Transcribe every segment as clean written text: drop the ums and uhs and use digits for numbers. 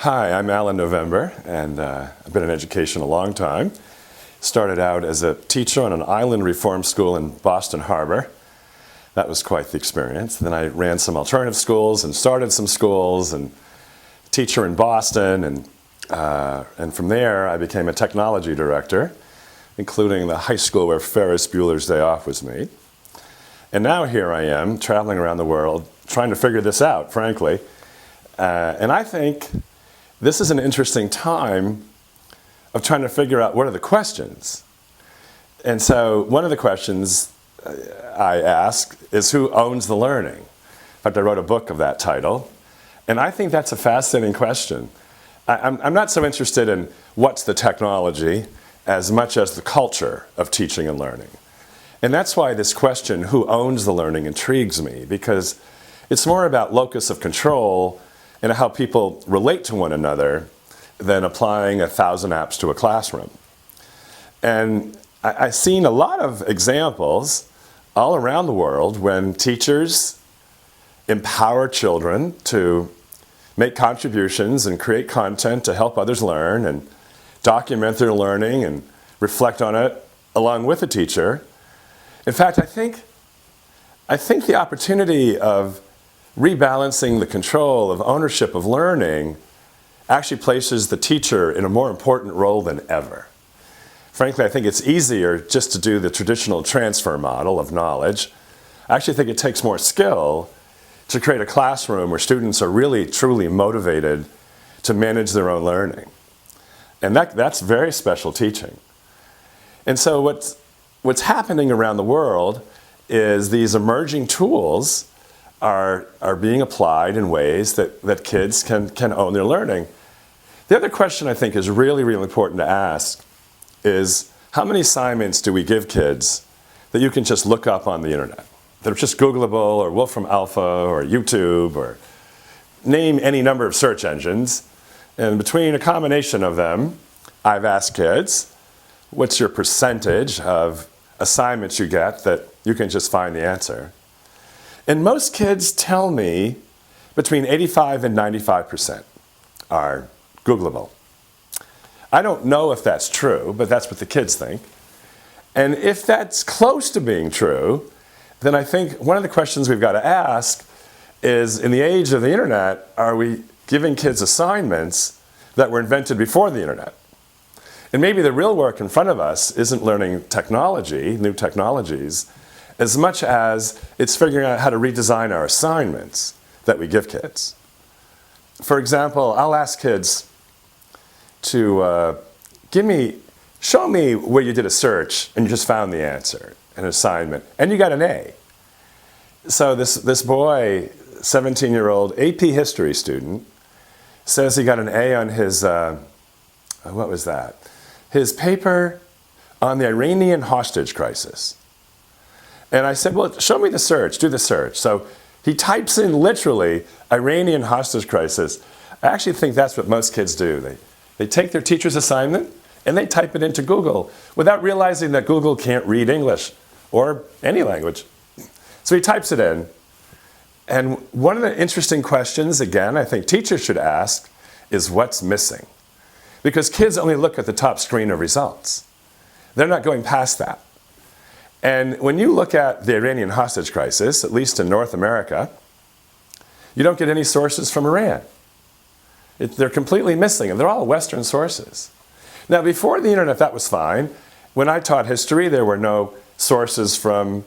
Hi, I'm Alan November, and I've been in education a long time. Started out as a teacher on an island reform school in Boston Harbor. That was quite the experience. Then I ran some alternative schools and started some schools, and teacher in Boston, and from there I became a technology director, including the high school where Ferris Bueller's Day Off was made. And now here I am, traveling around the world, trying to figure this out, frankly. And I think this is an interesting time of trying to figure out what are the questions. And so one of the questions I ask is who owns the learning? In fact, I wrote a book of that title. And I think that's a fascinating question. I'm not so interested in what's the technology as much as the culture of teaching and learning. And that's why this question, who owns the learning, intrigues me, because it's more about locus of control and how people relate to one another than applying 1,000 apps to a classroom. And I've seen a lot of examples all around the world when teachers empower children to make contributions and create content to help others learn and document their learning and reflect on it along with the teacher. In fact, I think the opportunity of rebalancing the control of ownership of learning actually places the teacher in a more important role than ever. Frankly, I think it's easier just to do the traditional transfer model of knowledge. I actually think it takes more skill to create a classroom where students are really, truly motivated to manage their own learning. And that's very special teaching. And so what's happening around the world is these emerging tools are being applied in ways that kids can own their learning. The other question I think is really, really important to ask is how many assignments do we give kids that you can just look up on the internet? That are just Googleable or Wolfram Alpha or YouTube or name any number of search engines. And between a combination of them, I've asked kids, what's your percentage of assignments you get that you can just find the answer? And most kids tell me between 85 and 95% are Googleable. I don't know if that's true, but that's what the kids think. And if that's close to being true, then I think one of the questions we've got to ask is, in the age of the internet, are we giving kids assignments that were invented before the internet? And maybe the real work in front of us isn't learning technology, new technologies, as much as it's figuring out how to redesign our assignments that we give kids. For example, I'll ask kids to show me where you did a search and you just found the answer, an assignment, and you got an A. So this boy, 17-year-old AP history student, says he got an A on his, what was that? His paper on the Iranian hostage crisis. And I said, well, show me the search, do the search. So he types in literally Iranian hostage crisis. I actually think that's what most kids do. They take their teacher's assignment and they type it into Google without realizing that Google can't read English or any language. So he types it in. And one of the interesting questions, again, I think teachers should ask is what's missing? Because kids only look at the top screen of results. They're not going past that. And when you look at the Iranian hostage crisis, at least in North America, you don't get any sources from Iran. They're completely missing, and they're all Western sources. Now, before the internet, that was fine. When I taught history, there were no sources from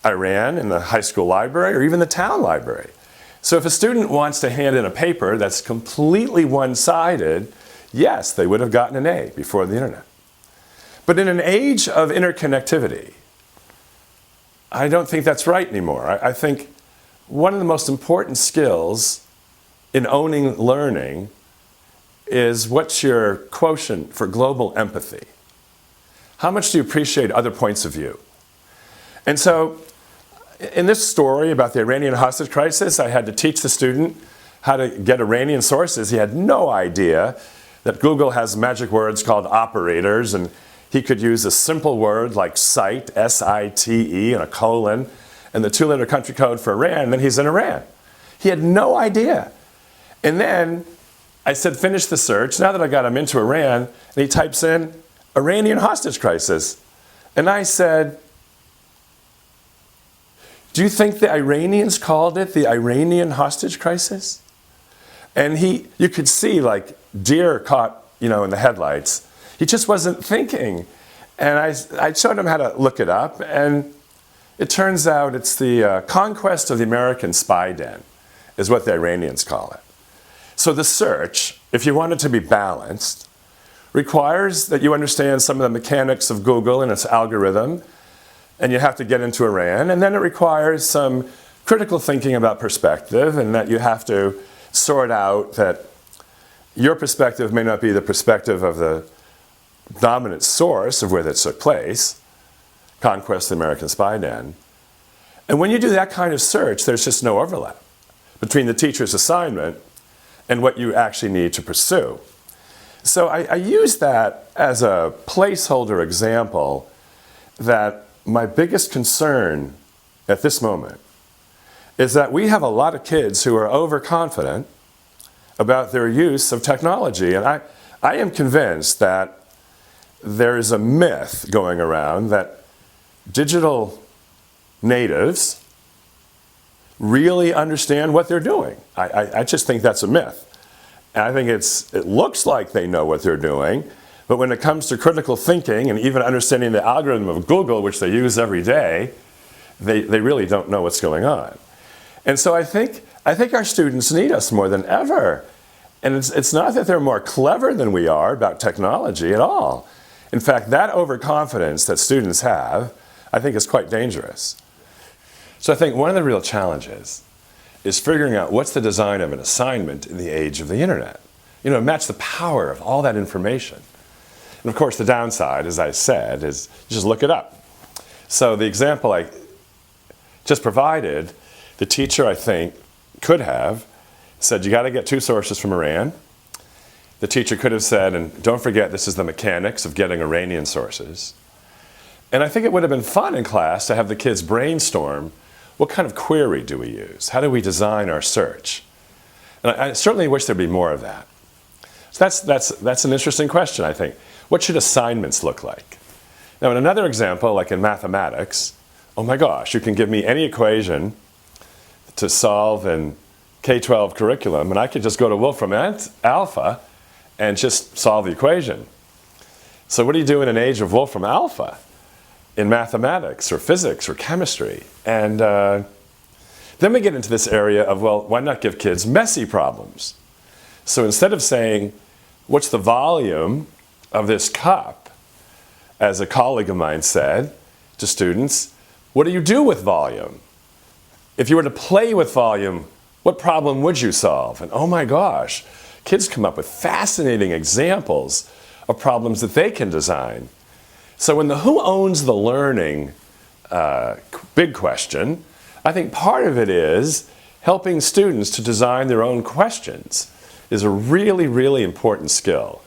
Iran in the high school library or even the town library. So if a student wants to hand in a paper that's completely one-sided, yes, they would have gotten an A before the internet. But in an age of interconnectivity, I don't think that's right anymore. I think one of the most important skills in owning learning is what's your quotient for global empathy? How much do you appreciate other points of view? And so in this story about the Iranian hostage crisis, I had to teach the student how to get Iranian sources. He had no idea that Google has magic words called operators, and he could use a simple word like site, S-I-T-E, and a colon, and the 2-letter country code for Iran, and then he's in Iran. He had no idea. And then I said, finish the search. Now that I got him into Iran, and he types in Iranian hostage crisis. And I said, do you think the Iranians called it the Iranian hostage crisis? And you could see like deer caught, in the headlights. He just wasn't thinking. And I showed him how to look it up, and it turns out it's the conquest of the American spy den, is what the Iranians call it. So the search, if you want it to be balanced, requires that you understand some of the mechanics of Google and its algorithm, and you have to get into Iran, and then it requires some critical thinking about perspective, and that you have to sort out that your perspective may not be the perspective of the dominant source of where that took place, conquest of the American spy den. And when you do that kind of search, there's just no overlap between the teacher's assignment and what you actually need to pursue. So I use that as a placeholder example that my biggest concern at this moment is that we have a lot of kids who are overconfident about their use of technology. And I am convinced that there is a myth going around that digital natives really understand what they're doing. I just think that's a myth. And I think it looks like they know what they're doing, but when it comes to critical thinking and even understanding the algorithm of Google, which they use every day, they really don't know what's going on. And so I think our students need us more than ever. And it's not that they're more clever than we are about technology at all. In fact, that overconfidence that students have, I think, is quite dangerous. So I think one of the real challenges is figuring out what's the design of an assignment in the age of the internet. Match the power of all that information. And of course, the downside, as I said, is just look it up. So the example I just provided, the teacher, I think, could have said, you got to get 2 sources from Iran. The teacher could have said, and don't forget, this is the mechanics of getting Iranian sources. And I think it would have been fun in class to have the kids brainstorm, what kind of query do we use? How do we design our search? And I certainly wish there'd be more of that. So that's an interesting question, I think. What should assignments look like? Now, in another example, like in mathematics, oh my gosh, you can give me any equation to solve in K-12 curriculum, and I could just go to Wolfram Alpha and just solve the equation. So what do you do in an age of Wolfram Alpha in mathematics or physics or chemistry? And then we get into this area of, well, why not give kids messy problems? So instead of saying, what's the volume of this cup, as a colleague of mine said to students, what do you do with volume? If you were to play with volume, what problem would you solve? And oh my gosh, kids come up with fascinating examples of problems that they can design. So in the who owns the learning big question, I think part of it is helping students to design their own questions is a really, really important skill.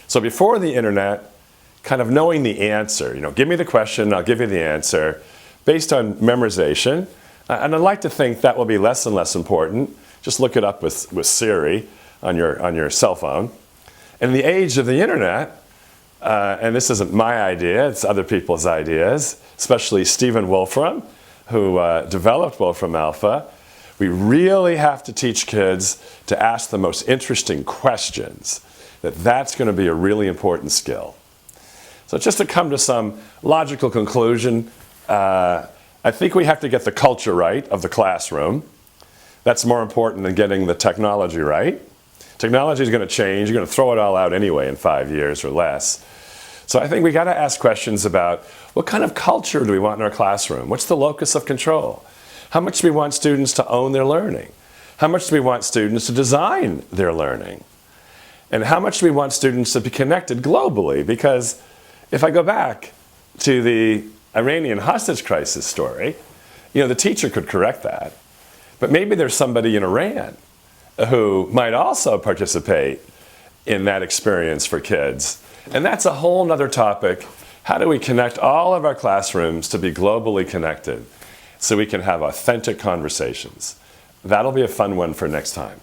So before the internet, kind of knowing the answer, give me the question, I'll give you the answer, based on memorization. And I'd like to think that will be less and less important. Just look it up with Siri on your cell phone. In the age of the internet, and this isn't my idea, it's other people's ideas, especially Stephen Wolfram, who developed Wolfram Alpha, we really have to teach kids to ask the most interesting questions. That's going to be a really important skill. So just to come to some logical conclusion, I think we have to get the culture right of the classroom. That's more important than getting the technology right. Technology is going to change. You're going to throw it all out anyway in 5 years or less. So I think we got to ask questions about what kind of culture do we want in our classroom? What's the locus of control? How much do we want students to own their learning? How much do we want students to design their learning? And how much do we want students to be connected globally? Because if I go back to the Iranian hostage crisis story, the teacher could correct that. But maybe there's somebody in Iran who might also participate in that experience for kids. And that's a whole nother topic. How do we connect all of our classrooms to be globally connected so we can have authentic conversations? That'll be a fun one for next time.